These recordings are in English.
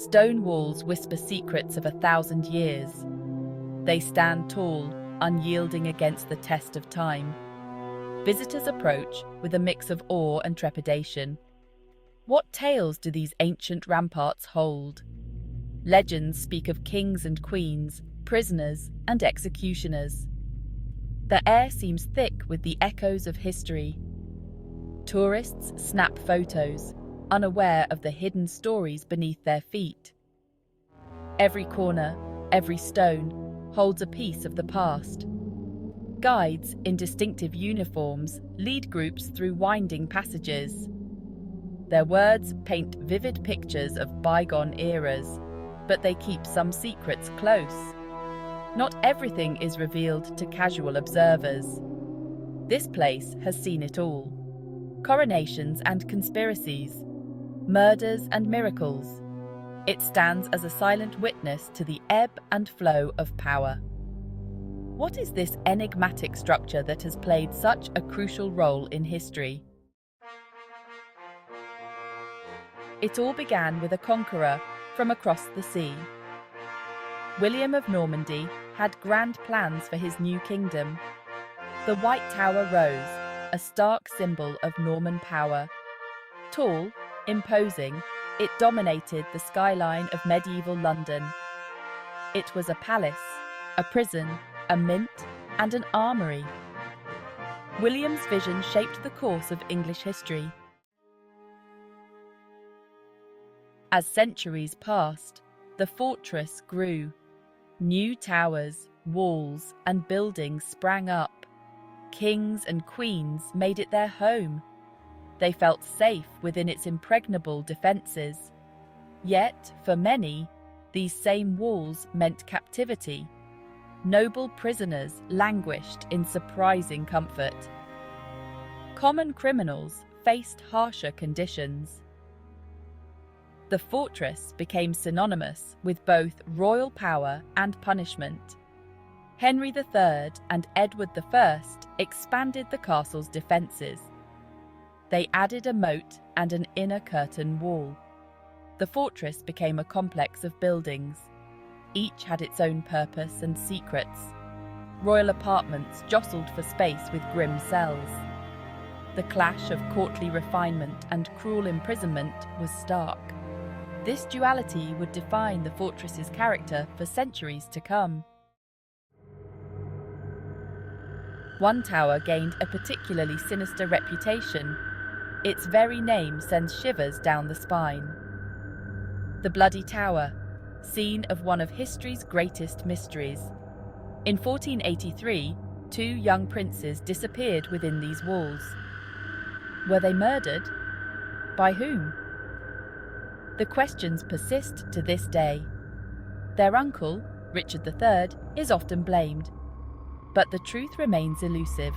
Stone walls whisper secrets of 1,000 years. They stand tall, unyielding against the test of time. Visitors approach with a mix of awe and trepidation. What tales do these ancient ramparts hold? Legends speak of kings and queens, prisoners and executioners. The air seems thick with the echoes of history. Tourists snap photos, unaware of the hidden stories beneath their feet. Every corner, every stone, holds a piece of the past. Guides in distinctive uniforms lead groups through winding passages. Their words paint vivid pictures of bygone eras, but they keep some secrets close. Not everything is revealed to casual observers. This place has seen it all. Coronations and conspiracies, murders and miracles. It stands as a silent witness to the ebb and flow of power. What is this enigmatic structure that has played such a crucial role in history? It all began with a conqueror from across the sea. William of Normandy had grand plans for his new kingdom. The White Tower rose, a stark symbol of Norman power. Tall, imposing, it dominated the skyline of medieval London. It was a palace, a prison, a mint, and an armory. William's vision shaped the course of English history. As centuries passed, the fortress grew. New towers, walls, and buildings sprang up. Kings and queens made it their home. They felt safe within its impregnable defenses. Yet, for many, these same walls meant captivity. Noble prisoners languished in surprising comfort. Common criminals faced harsher conditions. The fortress became synonymous with both royal power and punishment. Henry III and Edward I expanded the castle's defences. They added a moat and an inner curtain wall. The fortress became a complex of buildings. Each had its own purpose and secrets. Royal apartments jostled for space with grim cells. The clash of courtly refinement and cruel imprisonment was stark. This duality would define the fortress's character for centuries to come. One tower gained a particularly sinister reputation. Its very name sends shivers down the spine. The Bloody Tower, scene of one of history's greatest mysteries. In 1483, 2 young princes disappeared within these walls. Were they murdered? By whom? The questions persist to this day. Their uncle, Richard III, is often blamed. But the truth remains elusive.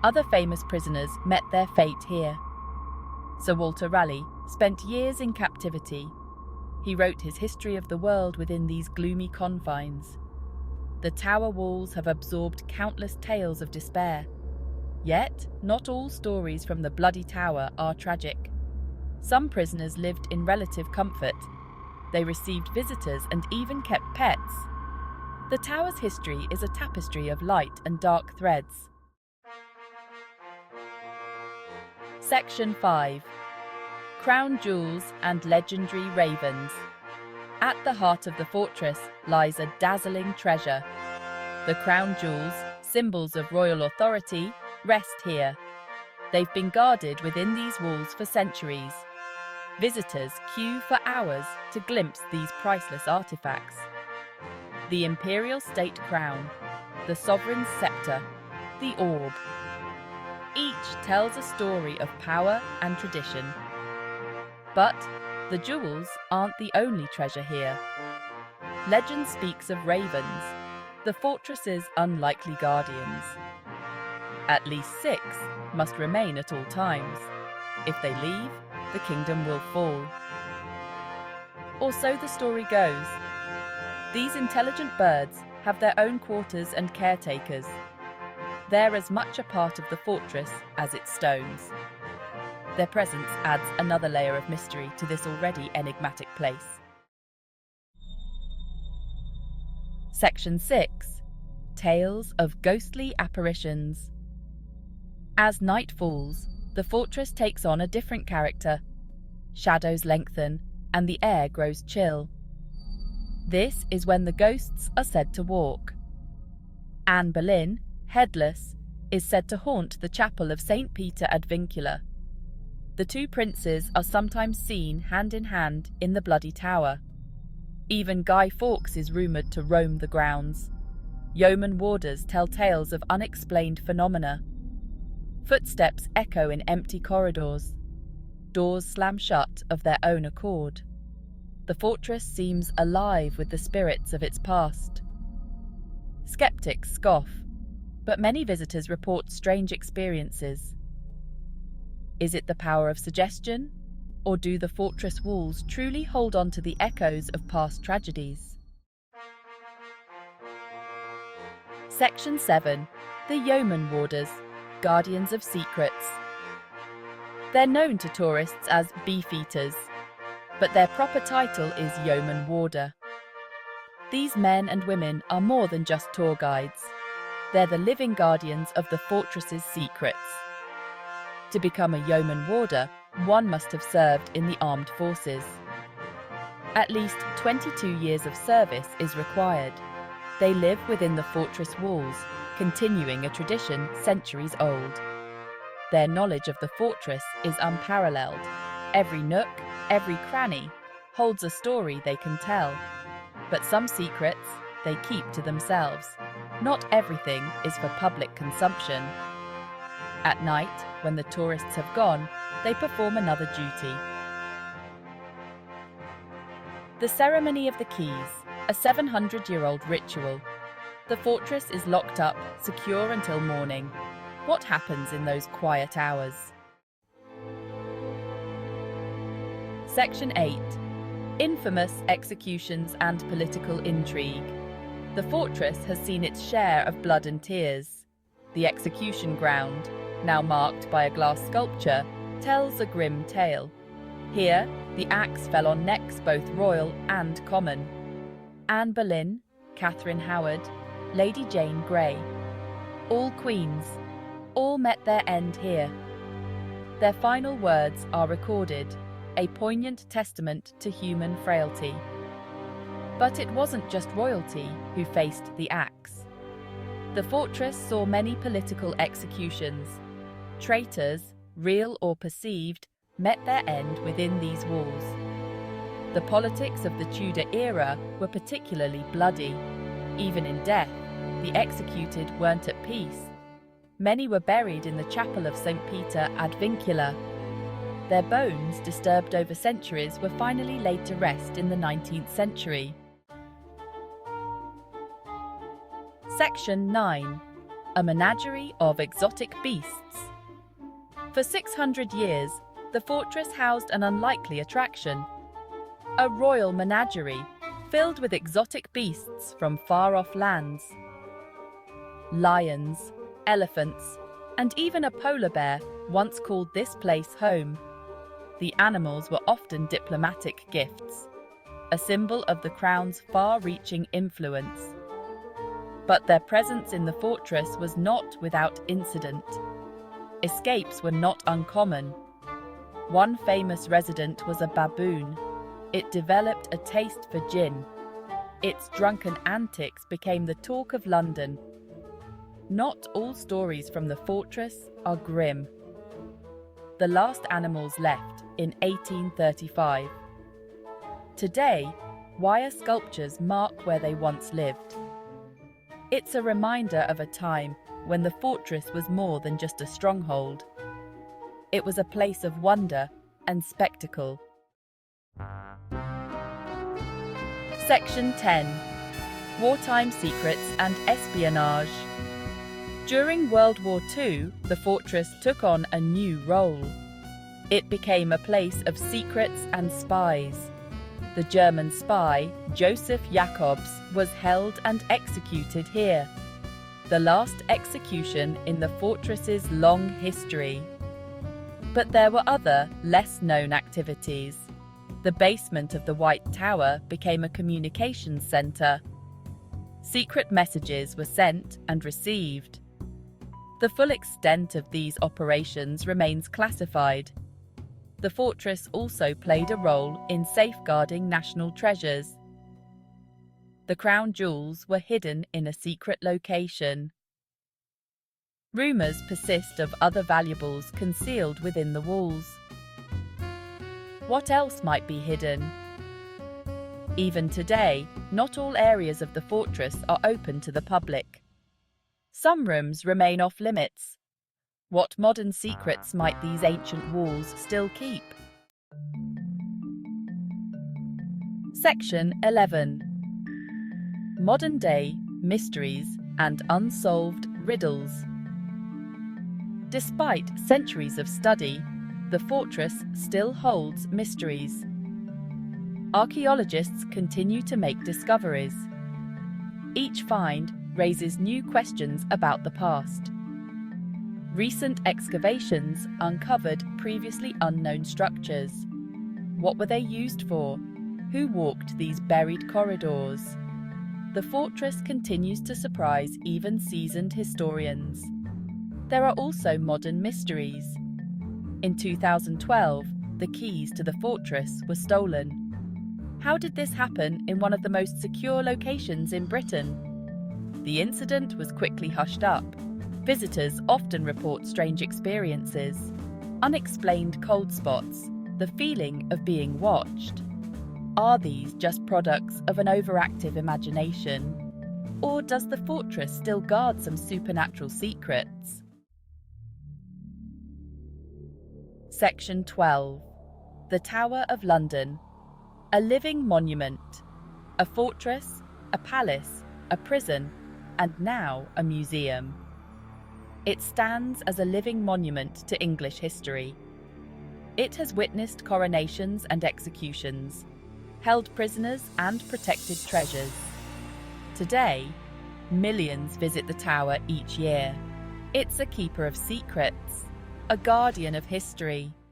Other famous prisoners met their fate here. Sir Walter Raleigh spent years in captivity. He wrote his history of the world within these gloomy confines. The tower walls have absorbed countless tales of despair. Yet, not all stories from the Bloody Tower are tragic. Some prisoners lived in relative comfort. They received visitors and even kept pets. The tower's history is a tapestry of light and dark threads. Section 5. Crown Jewels and Legendary Ravens. At the heart of the fortress lies a dazzling treasure. The crown jewels, symbols of royal authority, rest here. They've been guarded within these walls for centuries. Visitors queue for hours to glimpse these priceless artifacts. The imperial state crown, the sovereign's scepter, the orb. Each tells a story of power and tradition. But the jewels aren't the only treasure here. Legend speaks of ravens, the fortress's unlikely guardians. At least 6 must remain at all times. If they leave, the kingdom will fall. Or so the story goes. These intelligent birds have their own quarters and caretakers. They're as much a part of the fortress as its stones. Their presence adds another layer of mystery to this already enigmatic place. Section 6. Tales of ghostly apparitions. As night falls, the fortress takes on a different character. Shadows lengthen, and the air grows chill. This is when the ghosts are said to walk. Anne Boleyn, headless, is said to haunt the chapel of St. Peter ad Vincula. The two princes are sometimes seen hand in hand in the Bloody Tower. Even Guy Fawkes is rumoured to roam the grounds. Yeoman warders tell tales of unexplained phenomena. Footsteps echo in empty corridors. Doors slam shut of their own accord. The fortress seems alive with the spirits of its past. Skeptics scoff, but many visitors report strange experiences. Is it the power of suggestion, or do the fortress walls truly hold on to the echoes of past tragedies? Section 7. The Yeoman Warders, Guardians of Secrets. They're known to tourists as beefeaters, but their proper title is Yeoman Warder. These men and women are more than just tour guides. They're the living guardians of the fortress's secrets. To become a Yeoman Warder, one must have served in the armed forces. At least 22 years of service is required. They live within the fortress walls, continuing a tradition centuries old. Their knowledge of the fortress is unparalleled. Every nook, every cranny, holds a story they can tell. But some secrets they keep to themselves. Not everything is for public consumption. At night, when the tourists have gone, they perform another duty. The Ceremony of the Keys, a 700-year-old ritual. The fortress is locked up, secure until morning. What happens in those quiet hours? Section 8. Infamous executions and political intrigue. The fortress has seen its share of blood and tears. The execution ground, now marked by a glass sculpture, tells a grim tale. Here, the axe fell on necks both royal and common. Anne Boleyn, Catherine Howard, Lady Jane Grey. All queens, all met their end here. Their final words are recorded, a poignant testament to human frailty. But it wasn't just royalty who faced the axe. The fortress saw many political executions. Traitors, real or perceived, met their end within these walls. The politics of the Tudor era were particularly bloody. Even in death, the executed weren't at peace. Many were buried in the chapel of St. Peter ad Vincula. Their bones, disturbed over centuries, were finally laid to rest in the 19th century. Section 9. A menagerie of exotic beasts. For 600 years, the fortress housed an unlikely attraction. A royal menagerie, filled with exotic beasts from far-off lands. Lions, elephants, and even a polar bear once called this place home. The animals were often diplomatic gifts, a symbol of the crown's far-reaching influence. But their presence in the fortress was not without incident. Escapes were not uncommon. One famous resident was a baboon. It developed a taste for gin. Its drunken antics became the talk of London. Not all stories from the fortress are grim. The last animals left in 1835. Today, wire sculptures mark where they once lived. It's a reminder of a time when the fortress was more than just a stronghold. It was a place of wonder and spectacle. Section 10. Wartime Secrets and Espionage. During World War II, the fortress took on a new role. It became a place of secrets and spies. The German spy, Joseph Jacobs, was held and executed here. The last execution in the fortress's long history. But there were other, less-known activities. The basement of the White Tower became a communications centre. Secret messages were sent and received. The full extent of these operations remains classified. The fortress also played a role in safeguarding national treasures. The crown jewels were hidden in a secret location. Rumors persist of other valuables concealed within the walls. What else might be hidden? Even today, not all areas of the fortress are open to the public. Some rooms remain off limits. What modern secrets might these ancient walls still keep? Section 11. Modern-day mysteries and unsolved riddles. Despite centuries of study, the fortress still holds mysteries. Archaeologists continue to make discoveries. Each find raises new questions about the past. Recent excavations uncovered previously unknown structures. What were they used for? Who walked these buried corridors? The fortress continues to surprise even seasoned historians. There are also modern mysteries. In 2012, the keys to the fortress were stolen. How did this happen in one of the most secure locations in Britain? The incident was quickly hushed up. Visitors often report strange experiences, unexplained cold spots, the feeling of being watched. Are these just products of an overactive imagination? Or does the fortress still guard some supernatural secrets? Section 12. The Tower of London. A living monument. A fortress, a palace, a prison, and now a museum. It stands as a living monument to English history. It has witnessed coronations and executions, held prisoners and protected treasures. Today, millions visit the tower each year. It's a keeper of secrets, a guardian of history,